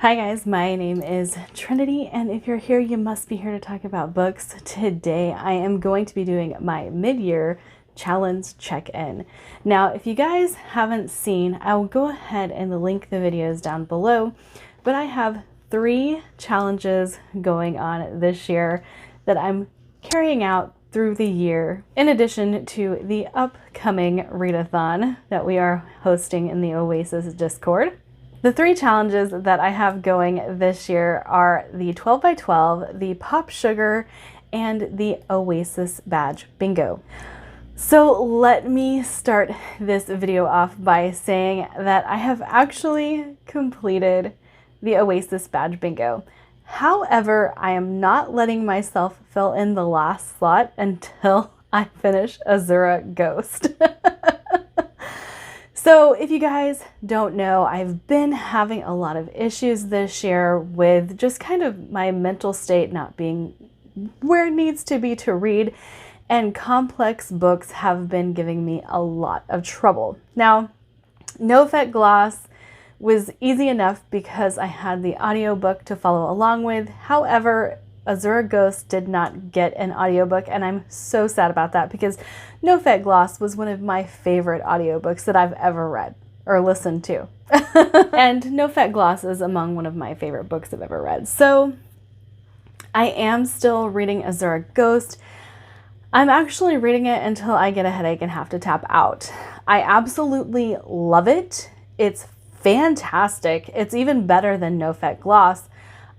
Hi guys, my name is Trinity, and if you're here, you must be here to talk about books. Today I am going to be doing my mid-year challenge check-in. Now, if you guys haven't seen, I will go ahead and link the videos down below, but I have 3 challenges going on this year that I'm carrying out through the year, in addition to the upcoming readathon that we are hosting in the Oasis Discord. The 3 challenges that I have going this year are the 12 by 12, the Pop Sugar, and the Oasis Badge Bingo. So let me start this video off by saying that I have actually completed the Oasis Badge Bingo. However, I am not letting myself fill in the last slot until I finish Azura Ghost. So if you guys don't know, I've been having a lot of issues this year with just kind of my mental state not being where it needs to be to read, and complex books have been giving me a lot of trouble. Now, No Effect Gloss was easy enough because I had the audiobook to follow along with. However, Azura Ghost did not get an audiobook, and I'm so sad about that because No Effect Gloss was one of my favorite audiobooks that I've ever read or listened to. And No Effect Gloss is among one of my favorite books I've ever read. So I am still reading Azura Ghost. I'm actually reading it until I get a headache and have to tap out. I absolutely love it. It's fantastic. It's even better than No Effect Gloss.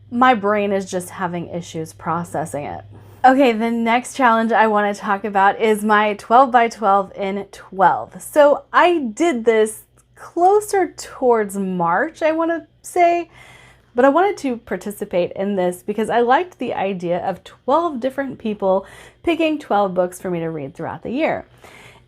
My brain is just having issues processing it. Okay, the next challenge I want to talk about is my 12 by 12 in 12. So I did this closer towards March, I want to say, but I wanted to participate in this because I liked the idea of 12 different people picking 12 books for me to read throughout the year.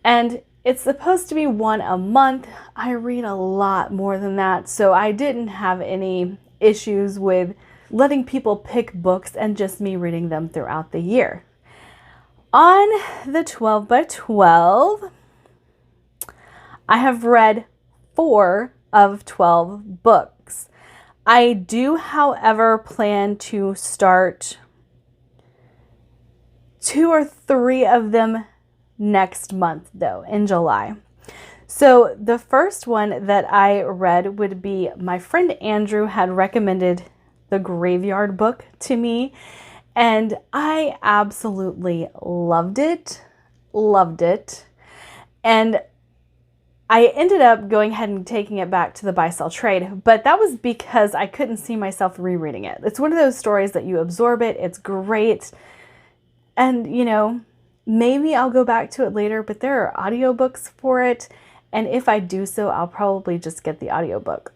And it's supposed to be one a month. I read a lot more than that, so I didn't have any issues with letting people pick books and just me reading them throughout the year. On the 12 by 12, I have read 4 of 12 books. I do, however, plan to start 2 or 3 of them next month, though, in July. So the first one that I read would be, my friend Andrew had recommended The Graveyard Book to me, and I absolutely loved it. And I ended up going ahead and taking it back to the buy sell trade, but that was because I couldn't see myself rereading it. It's one of those stories that you absorb it, it's great, and you know, maybe I'll go back to it later, but there are audiobooks for it, and if I do so, I'll probably just get the audiobook.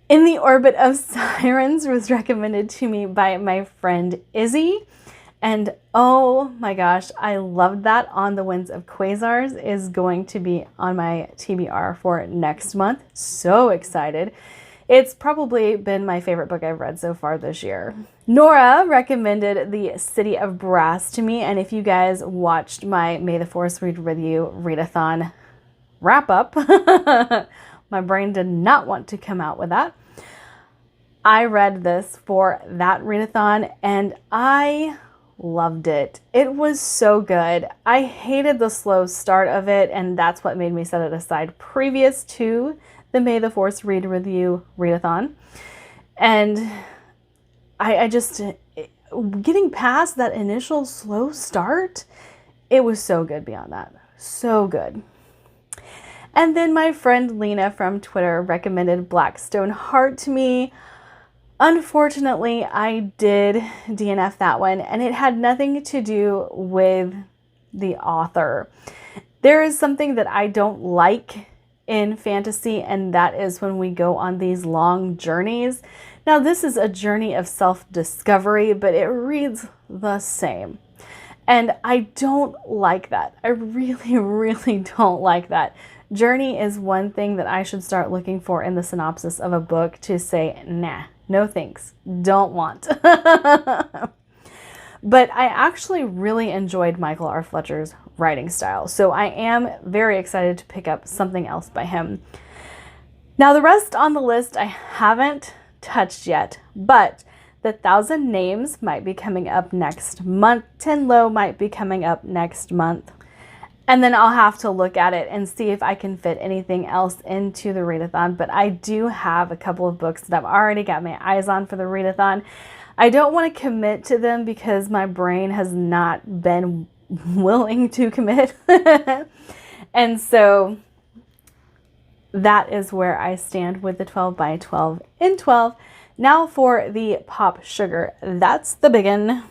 In the Orbit of Sirens was recommended to me by my friend Izzy, and oh my gosh, I loved that. On the Winds of Quasars is going to be on my TBR for next month. So excited. It's probably been my favorite book I've read so far this year. Nora recommended The City of Brass to me, and if you guys watched my May the Force Read With You readathon wrap up, my brain did not want to come out with that. I read this for that readathon and I loved it. It was so good. I hated the slow start of it, and that's what made me set it aside previous to the May the Force Read With You readathon. And I just, getting past that initial slow start, it was so good beyond that. So good. And then my friend Lena from Twitter recommended Blackstone Heart to me. Unfortunately, I did DNF that one, and it had nothing to do with the author. There is something that I don't like in fantasy, and that is when we go on these long journeys. Now, this is a journey of self-discovery, but it reads the same. And I don't like that. I really don't like that. Journey is one thing that I should start looking for in the synopsis of a book to say, nah, no thanks, don't want. But I actually really enjoyed Michael R. Fletcher's writing style, so I am very excited to pick up something else by him. Now the rest on the list I haven't touched yet, but The 1,000 Names might be coming up next month. Ten Low might be coming up next month. And then I'll have to look at it and see if I can fit anything else into the readathon. But I do have a couple of books that I've already got my eyes on for the readathon. I don't want to commit to them because my brain has not been willing to commit. And so that is where I stand with the 12 by 12 in 12. Now for the Pop Sugar. That's the big one.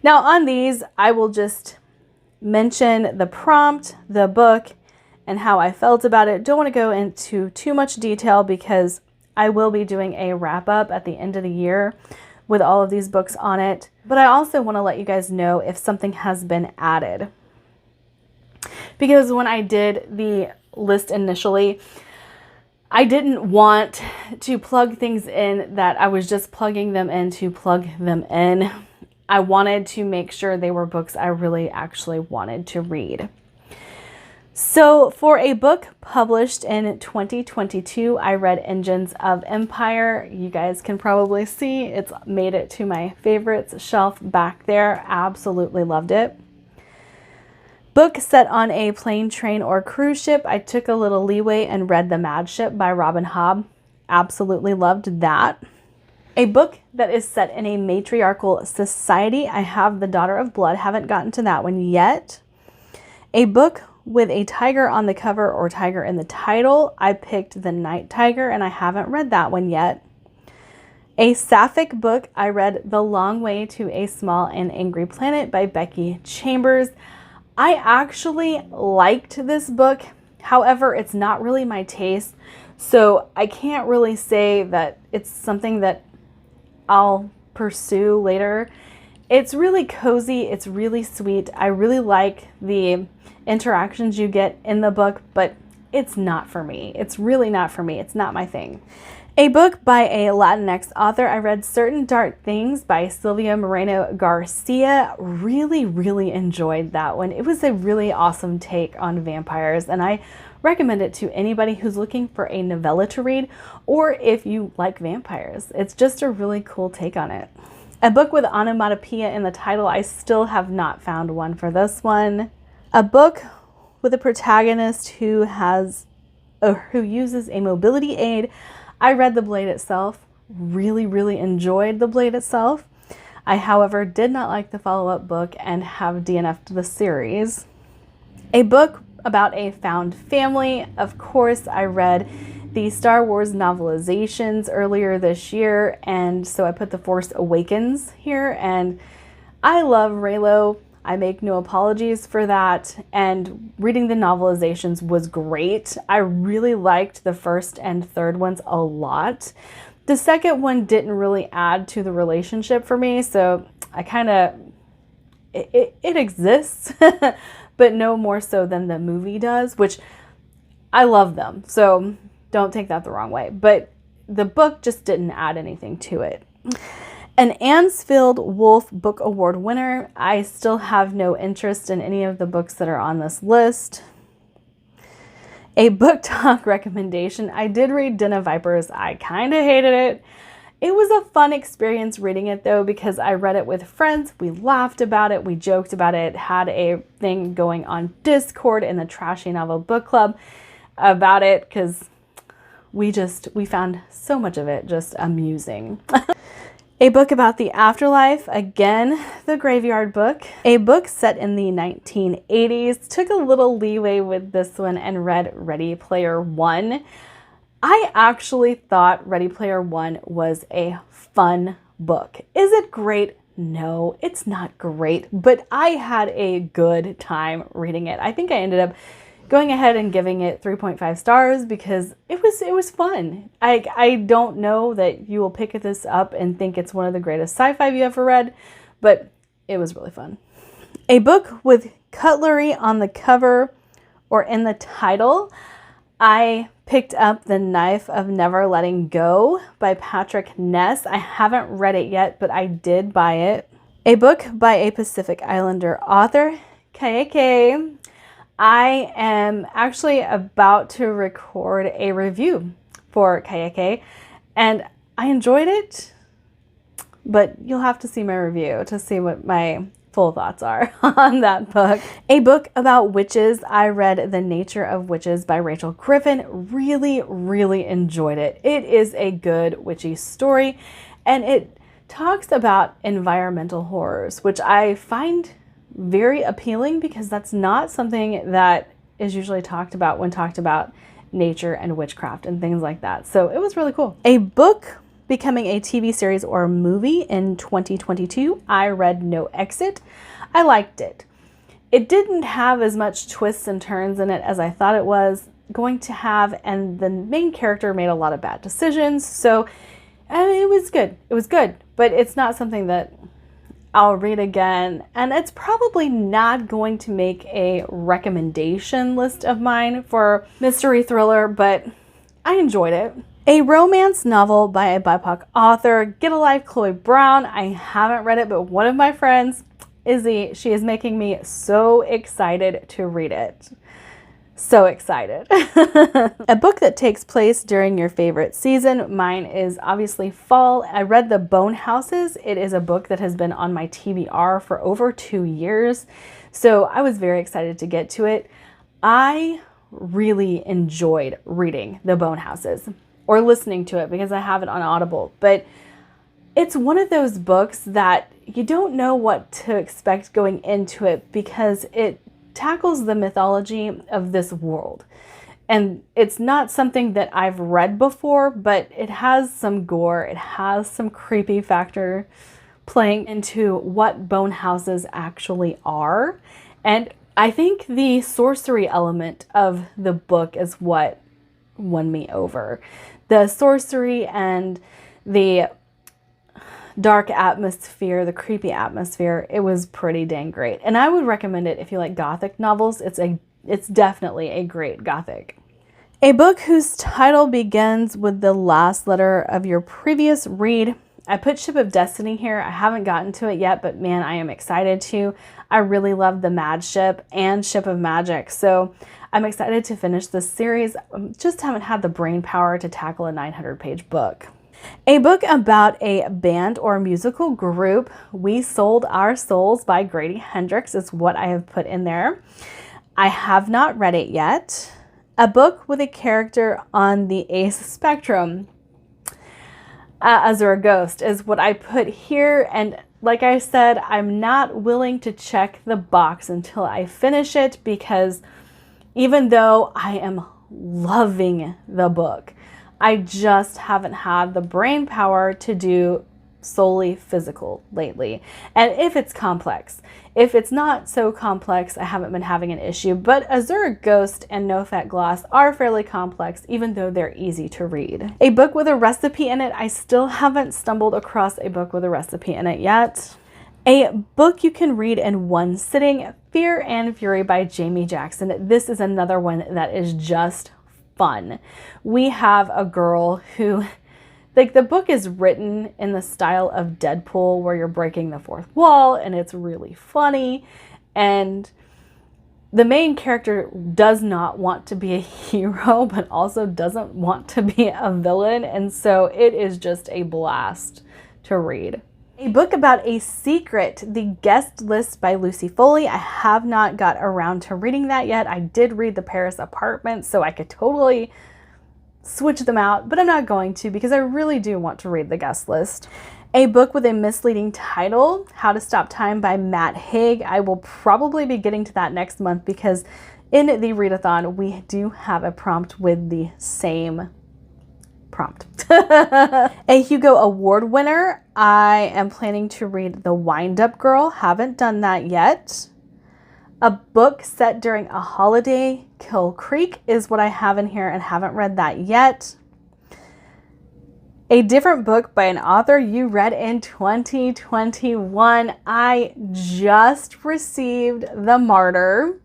Now on these, I will just mention the prompt, the book, and how I felt about it. Don't want to go into too much detail because I will be doing a wrap up at the end of the year with all of these books on it. But I also want to let you guys know if something has been added. Because when I did the list initially, I didn't want to plug things in that I was just plugging them in to plug them in. I wanted to make sure they were books I really actually wanted to read. So for a book published in 2022, I read Engines of Empire. You guys can probably see it's made it to my favorites shelf back there. Absolutely loved it. Book set on a plane, train, or cruise ship. I took a little leeway and read The Mad Ship by Robin Hobb. Absolutely loved that. A book that is set in a matriarchal society. I have The Daughter of Blood. Haven't gotten to that one yet. A book with a tiger on the cover or tiger in the title. I picked The Night Tiger and I haven't read that one yet. A sapphic book. I read The Long Way to a Small and Angry Planet by Becky Chambers. I actually liked this book. However, it's not really my taste. So I can't really say that it's something that I'll pursue later. It's really cozy. It's really sweet. I really like the interactions you get in the book, but it's not for me. It's really not for me. It's not my thing. A book by a Latinx author. I read Certain Dark Things by Silvia Moreno Garcia. Really enjoyed that one. It was a really awesome take on vampires, and I recommend it to anybody who's looking for a novella to read, or if you like vampires. It's just a really cool take on it. A book with onomatopoeia in the title. I still have not found one for this one. A book with a protagonist who uses a mobility aid. I read The Blade Itself. Really enjoyed The Blade Itself. I, however, did not like the follow-up book and have DNF'd the series. A book about a found family. Of course, I read the Star Wars novelizations earlier this year, and so I put The Force Awakens here, and I love Reylo. I make no apologies for that, and reading the novelizations was great. I really liked the first and third ones a lot. The second one didn't really add to the relationship for me, so I kind of, it exists, but no more so than the movie does, which I love them, so don't take that the wrong way. But the book just didn't add anything to it. An Ansfield Wolf Book Award winner. I still have no interest in any of the books that are on this list. A book talk recommendation. I did read Den of Vipers. I kind of hated it. It was a fun experience reading it though, because I read it with friends. We laughed about it. We joked about it. Had a thing going on Discord in the Trashy Novel Book Club about it because we found so much of it just amusing. A book about the afterlife, again, The Graveyard Book. A book set in the 1980s. Took a little leeway with this one and read Ready Player One. I actually thought Ready Player One was a fun book. Is it great? No, it's not great, but I had a good time reading it. I think I ended up going ahead and giving it 3.5 stars because it was fun. I don't know that you will pick this up and think it's one of the greatest sci-fi you ever read, but it was really fun. A book with cutlery on the cover or in the title. I picked up The Knife of Never Letting Go by Patrick Ness. I haven't read it yet, but I did buy it. A book by a Pacific Islander author, Kaeke. I am actually about to record a review for Kayake, and I enjoyed it, but you'll have to see my review to see what my full thoughts are on that book. A book about witches. I read The Nature of Witches by Rachel Griffin. Really, really enjoyed it. It is a good witchy story, and it talks about environmental horrors, which I find very appealing because that's not something that is usually talked about when talked about nature and witchcraft and things like that. So it was really cool. A book becoming a TV series or a movie in 2022. I read No Exit. I liked it. It didn't have as much twists and turns in it as I thought it was going to have, and the main character made a lot of bad decisions. So it was good. It was good, but it's not something that I'll read again, and it's probably not going to make a recommendation list of mine for mystery thriller, but I enjoyed it. A romance novel by a BIPOC author, Get a Life, Chloe Brown. I haven't read it, but one of my friends, Izzy, she is making me so excited to read it. So excited. A book that takes place during your favorite season. Mine is obviously fall. I read The Bone Houses. It is a book that has been on my TBR for over 2 years. So I was very excited to get to it. I really enjoyed reading The Bone Houses, or listening to it because I have it on Audible. But it's one of those books that you don't know what to expect going into it because it tackles the mythology of this world. And it's not something that I've read before, but it has some gore. It has some creepy factor playing into what bone houses actually are. And I think the sorcery element of the book is what won me over. The sorcery and the dark atmosphere, the creepy atmosphere, it was pretty dang great. And I would recommend it if you like gothic novels. It's definitely a great gothic. A book whose title begins with the last letter of your previous read. I put Ship of Destiny here. I haven't gotten to it yet, but man, I am excited to. I really love The Mad Ship and Ship of Magic. So I'm excited to finish this series. Just haven't had the brain power to tackle a 900-page book. A book about a band or musical group, We Sold Our Souls by Grady Hendrix is what I have put in there. I have not read it yet. A book with a character on the ACE spectrum, Azure Ghost, is what I put here. And like I said, I'm not willing to check the box until I finish it because even though I am loving the book, I just haven't had the brain power to do solely physical lately. And if it's complex, if it's not so complex, I haven't been having an issue. But Azure Ghost and No Fat Gloss are fairly complex, even though they're easy to read. A book with a recipe in it. I still haven't stumbled across a book with a recipe in it yet. A book you can read in one sitting, Fear and Fury by Jamie Jackson. This is another one that is just fun. We have a girl who, like, the book is written in the style of Deadpool where you're breaking the fourth wall and it's really funny. And the main character does not want to be a hero, but also doesn't want to be a villain. And so it is just a blast to read. A book about a secret, The Guest List by Lucy Foley. I have not got around to reading that yet. I did read The Paris Apartment, so I could totally switch them out, but I'm not going to because I really do want to read The Guest List. A book with a misleading title, How to Stop Time by Matt Haig. I will probably be getting to that next month because in the readathon, we do have a prompt with the same prompt. A Hugo Award winner. I am planning to read The Wind-Up Girl. Haven't done that yet. A book set during a holiday, Kill Creek, is what I have in here and haven't read that yet. A different book by an author you read in 2021. I just received The Martyr.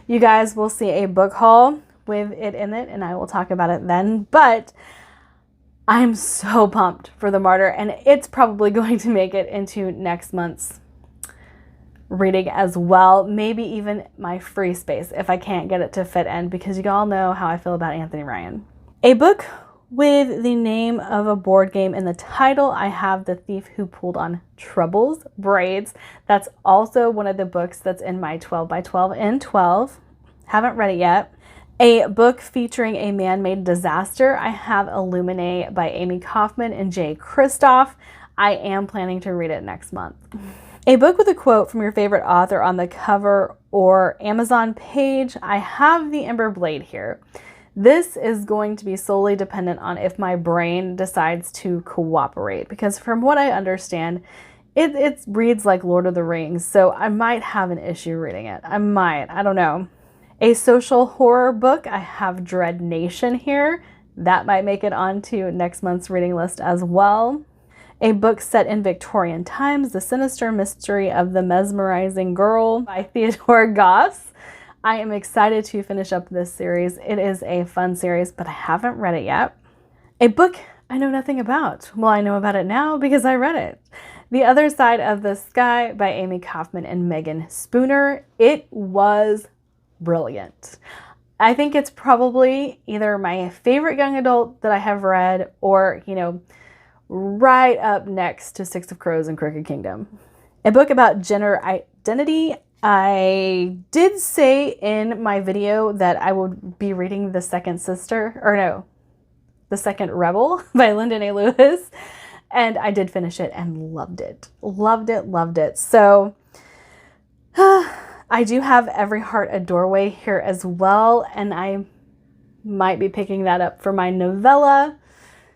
You guys will see a book haul with it in it, and I will talk about it then. But I'm so pumped for The Martyr, and it's probably going to make it into next month's reading as well. Maybe even my free space if I can't get it to fit in, because you all know how I feel about Anthony Ryan. A book with the name of a board game in the title, I have The Thief Who Pulled on Trouble's Braids. That's also one of the books that's in my 12 by 12 in 12. Haven't read it yet. A book featuring a man-made disaster, I have Illuminate by Amy Kaufman and Jay Kristoff. I am planning to read it next month. A book with a quote from your favorite author on the cover or Amazon page, I have The Ember Blade here. This is going to be solely dependent on if my brain decides to cooperate, because from what I understand, it reads like Lord of the Rings, so I might have an issue reading it. I don't know. A social horror book, I have Dread Nation here. That might make it onto next month's reading list as well. A book set in Victorian times, The Sinister Mystery of the Mesmerizing Girl by Theodore Goss. I am excited to finish up this series. It is a fun series, but I haven't read it yet. A book I know nothing about. Well, I know about it now because I read it. The Other Side of the Sky by Amy Kaufman and Megan Spooner. It was brilliant. I think it's probably either my favorite young adult that I have read or, right up next to Six of Crows and Crooked Kingdom. A book about gender identity. I did say in my video that I would be reading The Second Rebel by Lyndon A. Lewis, and I did finish it and loved it. Loved it. So I do have Every Heart a Doorway here as well, and I might be picking that up for my novella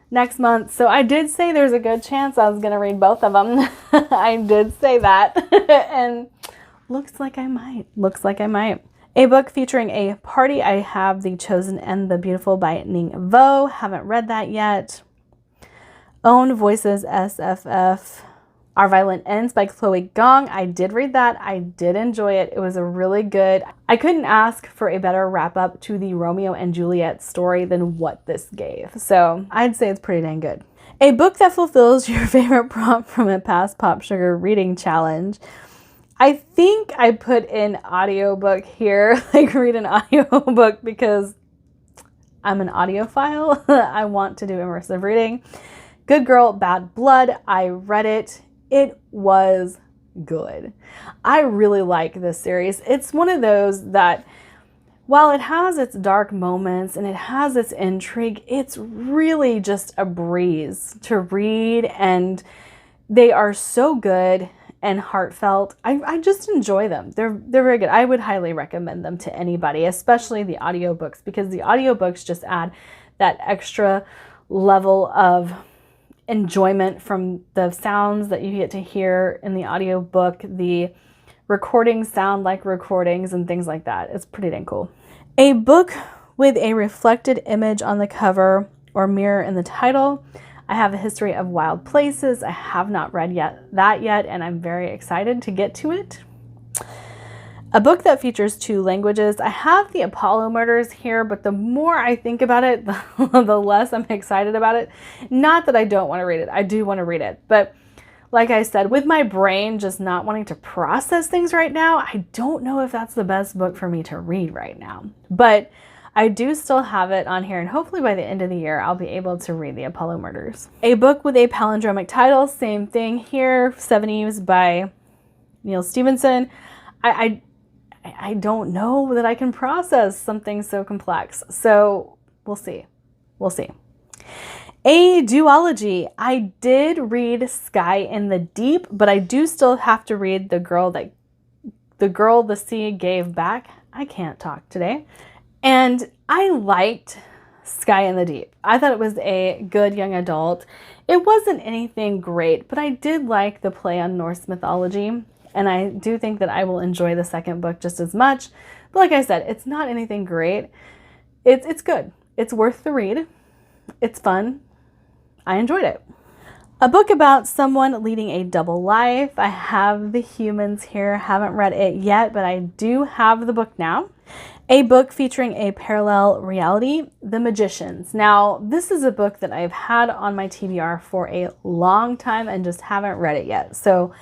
next month. So I did say there's a good chance I was going to read both of them. I did say that, and looks like I might. A book featuring a party, I have The Chosen and the Beautiful by Ning Vo. Haven't read that yet. Own Voices SFF. Our Violent Ends by Chloe Gong. I did read that. I did enjoy it. It was a really good. I couldn't ask for a better wrap up to the Romeo and Juliet story than what this gave. So I'd say it's pretty dang good. A book that fulfills your favorite prompt from a past Pop Sugar reading challenge. I think I put in audiobook here, like read an audiobook, because I'm an audiophile. I want to do immersive reading. Good Girl, Bad Blood. I read it. It was good. I really like this series. It's one of those that, while it has its dark moments and it has its intrigue, it's really just a breeze to read, and they are so good and heartfelt. I just enjoy them. They're very good. I would highly recommend them to anybody, especially the audiobooks, because the audiobooks just add that extra level of enjoyment from the sounds that you get to hear in the audiobook. The recordings sound like recordings and things like that. It's pretty dang cool. A book with a reflected image on the cover or mirror in the title. I have A History of Wild Places. I have not read that yet, and I'm very excited to get to it. A book that features 2 languages. I have The Apollo Murders here, but the more I think about it, the less I'm excited about it. Not that I don't want to read it. I do want to read it. But like I said, with my brain just not wanting to process things right now, I don't know if that's the best book for me to read right now. But I do still have it on here, and hopefully by the end of the year, I'll be able to read The Apollo Murders. A book with a palindromic title, same thing here, 70s by Neil Stevenson. I don't know that I can process something so complex, so we'll see. A duology. I did read Sky in the Deep, but I do still have to read The Girl the Sea Gave Back. I can't talk today. And I liked Sky in the Deep. I thought it was a good young adult. It wasn't anything great, but I did like the play on Norse mythology, and I do think that I will enjoy the second book just as much. But like I said, it's not anything great. It's good. It's worth the read. It's fun. I enjoyed it. A book about someone leading a double life. I have The Humans here. Haven't read it yet, but I do have the book now. A book featuring a parallel reality, The Magicians. Now, this is a book that I've had on my TBR for a long time and just haven't read it yet. So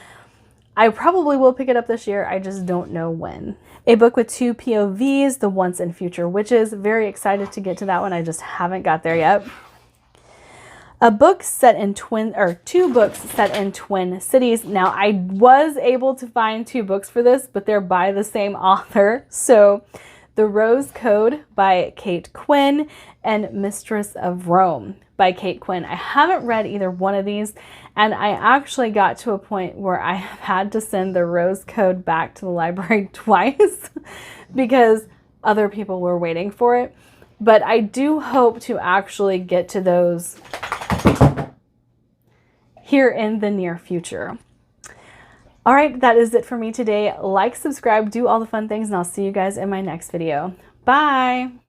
I probably will pick it up this year. I just don't know when. A book with 2 POVs, The Once and Future Witches. Very excited to get to that one. I just haven't got there yet. A book set in 2 books set in twin cities. Now, I was able to find 2 books for this, but they're by the same author. So, The Rose Code by Kate Quinn and Mistress of Rome by Kate Quinn. I haven't read either one of these, and I actually got to a point where I have had to send The Rose Code back to the library twice because other people were waiting for it. But I do hope to actually get to those here in the near future. All right, that is it for me today. Like, subscribe, do all the fun things, and I'll see you guys in my next video. Bye!